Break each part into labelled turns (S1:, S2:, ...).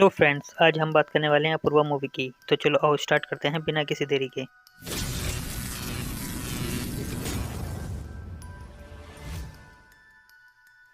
S1: Hello friends, आज हम बात करने वाले हैं अपूर्वा मूवी की। तो चलो आओ स्टार्ट करते हैं बिना किसी देरी के।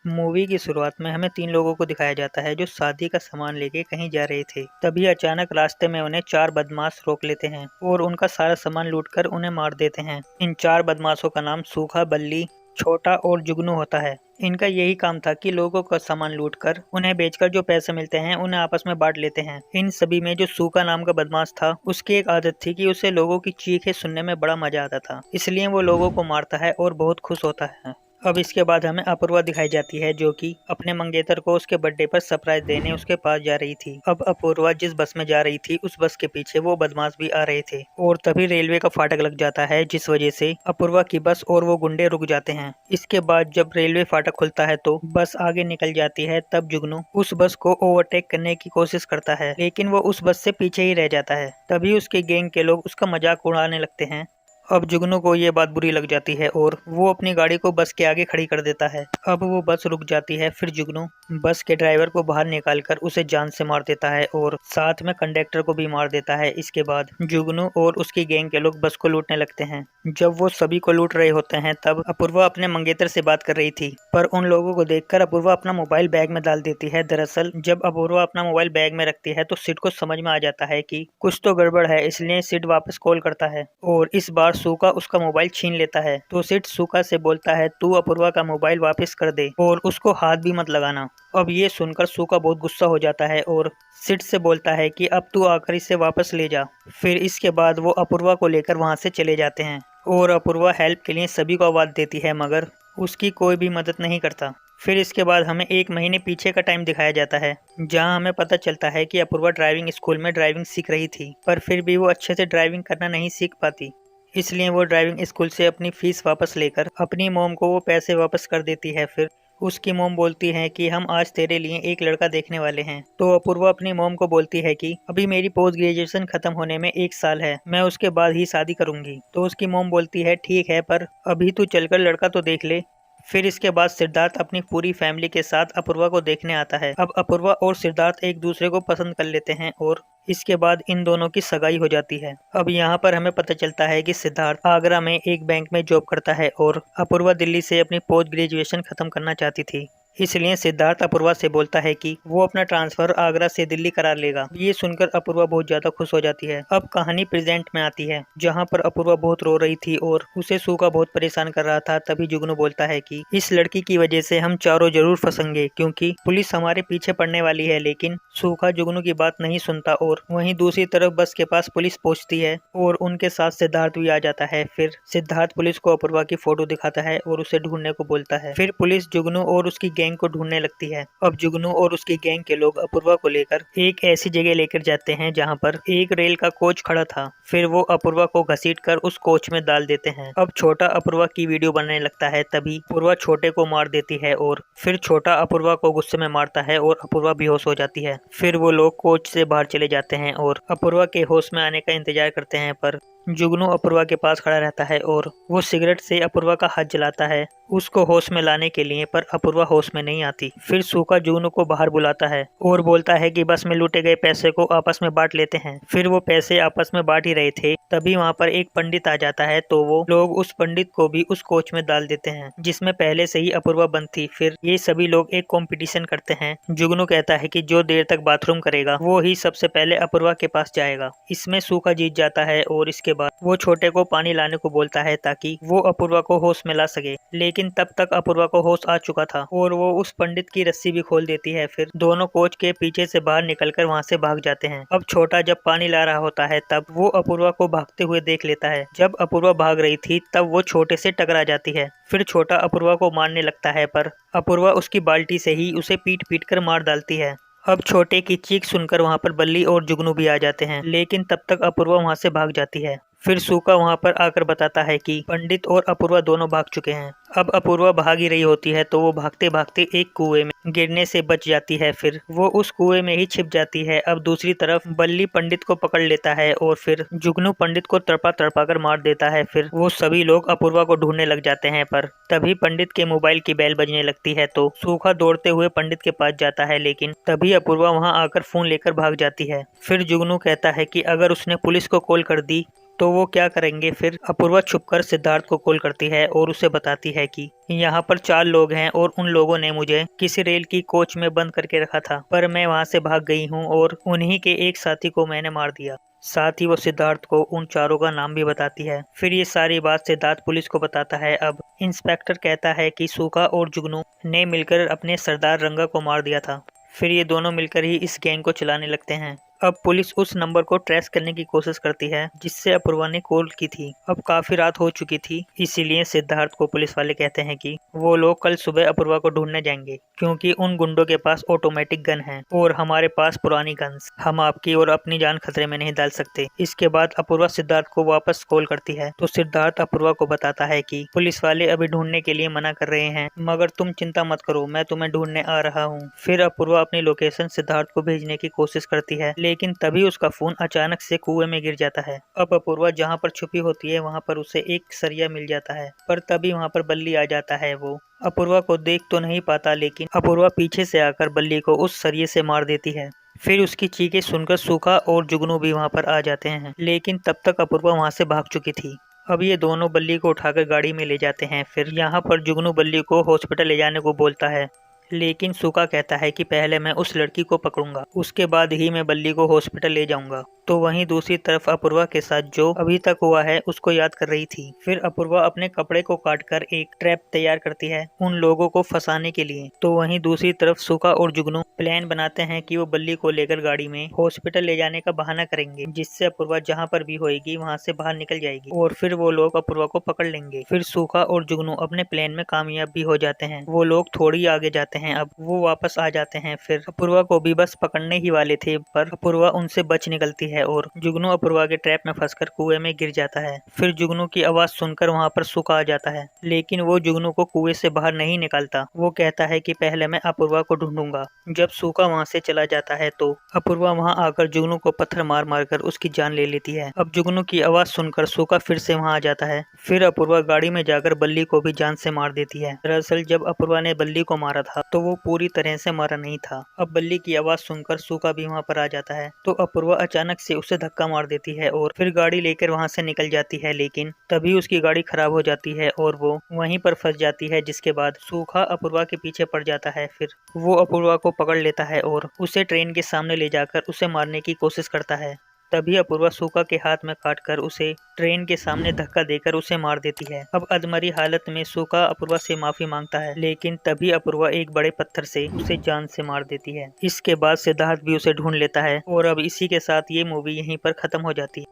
S1: मूवी की शुरुआत में हमें 3 लोगों को दिखाया जाता है जो शादी का सामान लेके कहीं जा रहे थे। तभी अचानक रास्ते में उन्हें 4 बदमाश रोक लेते हैं और उनका सारा सामान लूटकर उन्हें मार देते हैं। इन 4 बदमाशों का नाम सूखा, बल्ली, छोटा और जुगनू होता है। इनका यही काम था कि लोगों का सामान लूटकर उन्हें बेचकर जो पैसे मिलते हैं उन्हें आपस में बांट लेते हैं। इन सभी में जो सूखा नाम का बदमाश था, उसकी एक आदत थी कि उसे लोगों की चीखें सुनने में बड़ा मजा आता था, इसलिए वो लोगों को मारता है और बहुत खुश होता है। अब इसके बाद हमें अपूर्वा दिखाई जाती है जो कि अपने मंगेतर को उसके बर्थडे पर सरप्राइज देने उसके पास जा रही थी। अब अपूर्वा जिस बस में जा रही थी उस बस के पीछे वो बदमाश भी आ रहे थे और तभी रेलवे का फाटक लग जाता है, जिस वजह से अपूर्वा की बस और वो गुंडे रुक जाते हैं। इसके बाद जब रेलवे फाटक खुलता है तो बस आगे निकल जाती है। तब जुगनू उस बस को ओवरटेक करने की कोशिश करता है, लेकिन वो उस बस से पीछे ही रह जाता है। तभी उसके गैंग के लोग उसका मजाक उड़ाने लगते हैं। अब जुगनू को ये बात बुरी लग जाती है और वो अपनी गाड़ी को बस के आगे खड़ी कर देता है। अब वो बस रुक जाती है। फिर जुगनू बस के ड्राइवर को बाहर निकालकर उसे जान से मार देता है और साथ में कंडक्टर को भी मार देता है। इसके बाद जुगनू और उसकी गैंग के लोग बस को लूटने लगते हैं। जब वो सभी को लूट रहे होते हैं तब अपूर्वा अपने मंगेतर से बात कर रही थी, पर उन लोगों को देखकर अपूर्वा अपना मोबाइल बैग में डाल देती है। दरअसल जब अपूर्वा अपना मोबाइल बैग में रखती है तो सिड को समझ में आ जाता है कि कुछ तो गड़बड़ है, इसलिए सिड वापस कॉल करता है और इस बार सूखा उसका मोबाइल छीन लेता है। तो सिड सूखा से बोलता है, तू अपूर्वा का मोबाइल वापस कर दे और उसको हाथ भी मत लगाना। अब ये सुनकर सूखा बहुत गुस्सा हो जाता है और सिड से बोलता है कि अब तू आकर इसे वापस ले जा। फिर इसके बाद वो अपूर्वा को लेकर वहां से चले जाते हैं और अपूर्वा हेल्प के लिए सभी को आवाज देती है, मगर उसकी कोई भी मदद नहीं करता। फिर इसके बाद हमें 1 महीने पीछे का टाइम दिखाया जाता है, जहां हमें पता चलता है कि अपूर्वा ड्राइविंग स्कूल में ड्राइविंग सीख रही थी, पर फिर भी वो अच्छे से ड्राइविंग करना नहीं सीख पाती। इसलिए वो ड्राइविंग स्कूल से अपनी फीस वापस लेकर अपनी मोम को वो पैसे वापस कर देती है। फिर उसकी मोम बोलती है कि हम आज तेरे लिए एक लड़का देखने वाले हैं। तो अपूर्वा अपनी मोम को बोलती है कि अभी मेरी पोस्ट ग्रेजुएशन खत्म होने में 1 साल है, मैं उसके बाद ही शादी करूंगी। तो उसकी मोम बोलती है ठीक है, पर अभी तू चलकर लड़का तो देख ले। फिर इसके बाद सिद्धार्थ अपनी पूरी फैमिली के साथ अपूर्वा को देखने आता है। अब अपूर्वा और सिद्धार्थ एक दूसरे को पसंद कर लेते हैं और इसके बाद इन दोनों की सगाई हो जाती है। अब यहाँ पर हमें पता चलता है कि सिद्धार्थ आगरा में एक बैंक में जॉब करता है और अपूर्वा दिल्ली से अपनी पोस्ट ग्रेजुएशन खत्म करना चाहती थी, इसलिए सिद्धार्थ अपूर्वा से बोलता है कि वो अपना ट्रांसफर आगरा से दिल्ली करा लेगा। ये सुनकर अपूर्वा बहुत ज्यादा खुश हो जाती है। अब कहानी प्रेजेंट में आती है, जहाँ पर अपूर्वा बहुत रो रही थी और उसे सूखा बहुत परेशान कर रहा था। तभी जुगनू बोलता है कि इस लड़की की वजह से हम चारों जरूर फंसेंगे, क्योंकि पुलिस हमारे पीछे पड़ने वाली है। लेकिन सूखा जुगनू की बात नहीं सुनता और वहीं दूसरी तरफ बस के पास पुलिस पहुंचती है और उनके साथ सिद्धार्थ भी आ जाता है। फिर सिद्धार्थ पुलिस को अपूर्वा की फोटो दिखाता है और उसे ढूंढने को बोलता है। फिर पुलिस जुगनू और उसकी गैंग को ढूंढने लगती है। अब जुगनू और उसकी गैंग के लोग अपूर्वा को लेकर एक ऐसी जगह लेकर जाते हैं जहां पर एक रेल का कोच खड़ा था। फिर वो अपूर्वा को घसीटकर उस कोच में डाल देते हैं। अब छोटा अपूर्वा की वीडियो बनने लगता है, तभी अपूर्वा छोटे को मार देती है और फिर छोटा अपूर्वा को गुस्से में मारता है और अपूर्वा बेहोश हो जाती है। फिर वो लोग कोच से बाहर चले जाते हैं और अपूर्वा के होश में आने का इंतजार करते हैं, पर जुगनू अपूर्वा के पास खड़ा रहता है और वो सिगरेट से अपूर्वा का हाथ जलाता है उसको होश में लाने के लिए, पर अपूर्वा होश में नहीं आती। फिर सूखा जुगनू को बाहर बुलाता है और बोलता है कि बस में लूटे गए पैसे को आपस में बांट लेते हैं। फिर वो पैसे आपस में बांट ही रहे थे, तभी वहाँ पर एक पंडित आ जाता है। तो वो लोग उस पंडित को भी उस कोच में डाल देते हैं जिसमें पहले से ही अपूर्वा बंद थी। फिर ये सभी लोग एक कंपटीशन करते हैं। जुगनू कहता है कि जो देर तक बाथरूम करेगा वो ही सबसे पहले अपूर्वा के पास जाएगा। इसमें सूखा जीत जाता है और इसके बाद वो छोटे को पानी लाने को बोलता है ताकि वो अपूर्वा को होश में ला सके। लेकिन तब तक अपूर्वा को होश आ चुका था और वो उस पंडित की रस्सी भी खोल देती है। फिर दोनों कोच के पीछे से बाहर निकलकर वहां से भाग जाते हैं। अब छोटा जब पानी ला रहा होता है तब वो अपूर्वा को भागते हुए देख लेता है। जब अपूर्वा भाग रही थी तब वो छोटे से टकरा जाती है। फिर छोटा अपूर्वा को मारने लगता है, पर अपूर्वा उसकी बाल्टी से ही उसे पीट पीट कर मार डालती है। अब छोटे की चीख सुनकर वहां पर बल्ली और जुगनू भी आ जाते हैं, लेकिन तब तक अपूर्वा वहां से भाग जाती है। फिर सूखा वहाँ पर आकर बताता है कि पंडित और अपूर्वा दोनों भाग चुके हैं। अब अपूर्वा भाग ही रही होती है तो वो भागते भागते एक कुएं में गिरने से बच जाती है। फिर वो उस कुएं में ही छिप जाती है। अब दूसरी तरफ बल्ली पंडित को पकड़ लेता है और फिर जुगनू पंडित को तड़पा तड़पा कर मार देता है। फिर वो सभी लोग अपूर्वा को ढूंढने लग जाते हैं, पर तभी पंडित के मोबाइल की बेल बजने लगती है तो सूखा दौड़ते हुए पंडित के पास जाता है, लेकिन तभी अपूर्वा वहां आकर फोन लेकर भाग जाती है। फिर जुगनू कहता है कि अगर उसने पुलिस को कॉल कर दी तो वो क्या करेंगे। फिर अपूर्वा छुपकर सिद्धार्थ को कॉल करती है और उसे बताती है कि यहाँ पर 4 लोग हैं और उन लोगों ने मुझे किसी रेल की कोच में बंद करके रखा था, पर मैं वहाँ से भाग गई हूँ और उन्हीं के एक साथी को मैंने मार दिया। साथ ही वो सिद्धार्थ को उन चारों का नाम भी बताती है। फिर ये सारी बात सिद्धार्थ पुलिस को बताता है। अब इंस्पेक्टर कहता है कि सूखा और जुगनू ने मिलकर अपने सरदार रंगा को मार दिया था। फिर ये दोनों मिलकर ही इस गैंग को चलाने लगते हैं। अब पुलिस उस नंबर को ट्रेस करने की कोशिश करती है जिससे अपूर्वा ने कॉल की थी। अब काफी रात हो चुकी थी, इसीलिए सिद्धार्थ को पुलिस वाले कहते हैं कि वो लोग कल सुबह अपूर्वा को ढूंढने जाएंगे, क्योंकि उन गुंडों के पास ऑटोमेटिक गन है और हमारे पास पुरानी गन्स। हम आपकी और अपनी जान खतरे में नहीं डाल सकते। इसके बाद अपूर्वा सिद्धार्थ को वापस कॉल करती है तो सिद्धार्थ अपूर्वा को बताता है कि पुलिस वाले अभी ढूंढने के लिए मना कर रहे हैं, मगर तुम चिंता मत करो, मैं तुम्हें ढूंढने आ रहा हूँ। फिर अपूर्वा अपनी लोकेशन सिद्धार्थ को भेजने की कोशिश करती है, लेकिन तभी उसका फोन अचानक से कुएं में गिर जाता है। अब अपूर्वा जहाँ पर छुपी होती है वहाँ पर उसे एक सरिया मिल जाता है, पर तभी वहाँ पर बल्ली आ जाता है। वो अपूर्वा को देख तो नहीं पाता, लेकिन अपूर्वा पीछे से आकर बल्ली को उस सरिये से मार देती है। फिर उसकी चीखें सुनकर सूखा और जुगनू भी वहाँ पर आ जाते हैं, लेकिन तब तक अपूर्वा वहाँ से भाग चुकी थी। अब ये दोनों बल्ली को उठाकर गाड़ी में ले जाते हैं। फिर यहाँ पर जुगनू बल्ली को हॉस्पिटल ले जाने को बोलता है, लेकिन सूखा कहता है कि पहले मैं उस लड़की को पकड़ूंगा, उसके बाद ही मैं बल्ली को हॉस्पिटल ले जाऊंगा। तो वहीं दूसरी तरफ अपूर्वा के साथ जो अभी तक हुआ है उसको याद कर रही थी। फिर अपूर्वा अपने कपड़े को काटकर एक ट्रैप तैयार करती है उन लोगों को फंसाने के लिए। तो वहीं दूसरी तरफ सूखा और जुगनू प्लान बनाते हैं कि वो बल्ली को लेकर गाड़ी में हॉस्पिटल ले जाने का बहाना करेंगे, जिससे अपूर्वा जहाँ पर भी होएगी वहाँ से बाहर निकल जाएगी और फिर वो लोग अपूर्वा को पकड़ लेंगे। फिर सूखा और जुगनू अपने प्लान में कामयाब भी हो जाते हैं। वो लोग थोड़ी आगे जाते हैं, अब वो वापस आ जाते हैं। फिर अपूर्वा को भी बस पकड़ने ही वाले थे, पर अपूर्वा उनसे बच निकलती है और जुगनू अपूर्वा के ट्रैप में फंसकर कुएं में गिर जाता है। फिर जुगनू की आवाज सुनकर वहां पर सूखा आ जाता है, लेकिन वो जुगनू को कुएं से बाहर नहीं निकालता। वो कहता है कि पहले मैं अपूर्वा को ढूंढूंगा। जब सूखा वहां से चला जाता है तो अपूर्वा वहां आकर जुगनू को पत्थर मार मार कर उसकी जान ले लेती है। अब जुगनू की आवाज सुनकर सूखा फिर से वहां आ जाता है। फिर अपूर्वा गाड़ी में जाकर बल्ली को भी जान से मार देती है। दरअसल जब अपूर्वा ने बल्ली को मारा था तो वो पूरी तरह से मरा नहीं था। अब बल्ली की आवाज सुनकर सूखा भी वहां पर आ जाता है तो अपूर्वा अचानक से उसे धक्का मार देती है और फिर गाड़ी लेकर वहां से निकल जाती है, लेकिन तभी उसकी गाड़ी खराब हो जाती है और वो वहीं पर फंस जाती है, जिसके बाद सूखा अपूर्वा के पीछे पड़ जाता है। फिर वो अपूर्वा को पकड़ लेता है और उसे ट्रेन के सामने ले जाकर उसे मारने की कोशिश करता है। तभी अपूर्वा सूखा के हाथ में काटकर उसे ट्रेन के सामने धक्का देकर उसे मार देती है। अब अधमरी हालत में सूखा अपूर्वा से माफी मांगता है, लेकिन तभी अपूर्वा एक बड़े पत्थर से उसे जान से मार देती है। इसके बाद सिद्धार्थ भी उसे ढूंढ लेता है और अब इसी के साथ ये मूवी यहीं पर खत्म हो जाती है।